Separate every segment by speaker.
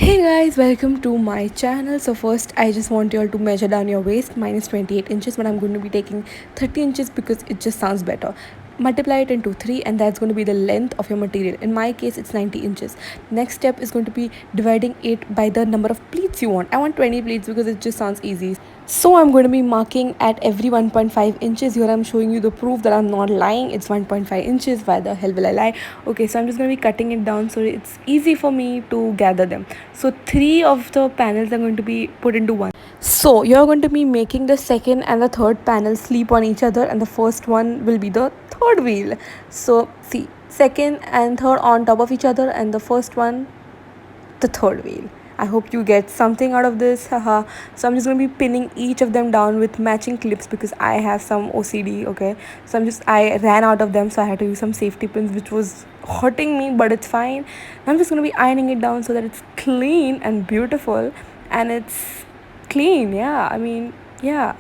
Speaker 1: Hey guys, welcome to my channel. So first I just want you all to measure down your waist. Mine is 28 inches, but I'm going to be taking 30 inches because it just sounds better. Multiply it into 3 and that's going to be the length of your material. In my case it's 90 inches. Next step is going to be dividing it by the number of pleats you want. I want 20 pleats because it just sounds easy. So I'm going to be marking at every 1.5 inches. Here I'm showing you the proof that I'm not lying. It's 1.5 inches. Why the hell will I lie? Okay, so I'm just going to be cutting it down so it's easy for me to gather them. So 3 of the panels are going to be put into one. So you're going to be making the second and the third panel sleep on each other, and the first one will be the third wheel. So see, second and third on top of each other, and the first one the third wheel. I hope you get something out of this. Haha. So I'm just going to be pinning each of them down with matching clips because I have some OCD. Okay, so I ran out of them, so I had to use some safety pins, which was hurting me, but it's fine. I'm just going to be ironing it down so that it's clean and beautiful, and it's clean. Yeah, I mean, yeah.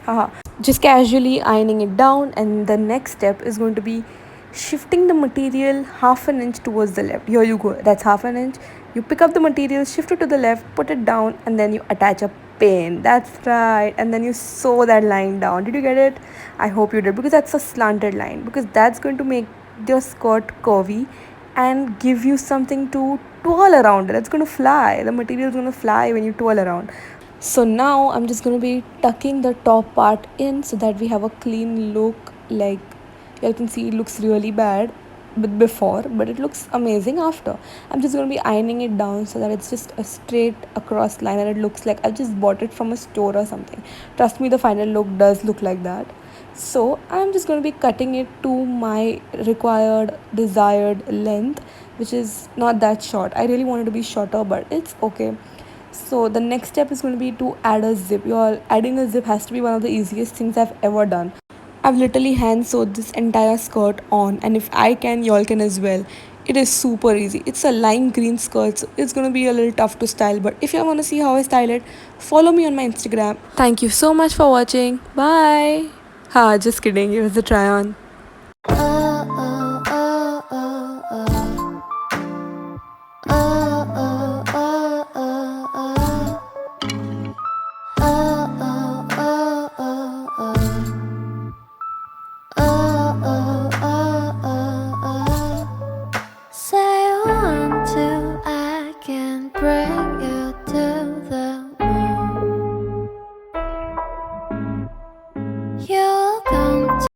Speaker 1: Haha. Just casually ironing it down, and the next step is going to be shifting the material half an inch towards the left. Here you go, that's half an inch. You pick up the material, shift it to the left, put it down, and then you attach a pin. That's right. And then you sew that line down. Did you get it? I hope you did, because that's a slanted line, because that's going to make your skirt curvy and give you something to twirl around. It's going to fly. The material is going to fly when you twirl around. So now I'm just going to be tucking the top part in so that we have a clean look. Like you can see, it looks really bad but before, but it looks amazing after. I'm just going to be ironing it down so that it's just a straight across line and it looks like I just bought it from a store or something. Trust me, the final look does look like that. So I'm just going to be cutting it to my required desired length, which is not that short. I really wanted to be shorter, but it's okay. So the next step is going to be to add a zip. Your adding a zip has to be one of the easiest things I've ever done. I've literally hand sewed this entire skirt on, and if I can, y'all can as well. It is super easy. It's a lime green skirt, so it's gonna be a little tough to style. But if you wanna see how I style it, follow me on my Instagram. Thank you so much for watching. Bye. Ha, just kidding. It was a try on.
Speaker 2: Say one, two, I can bring you to the moon. You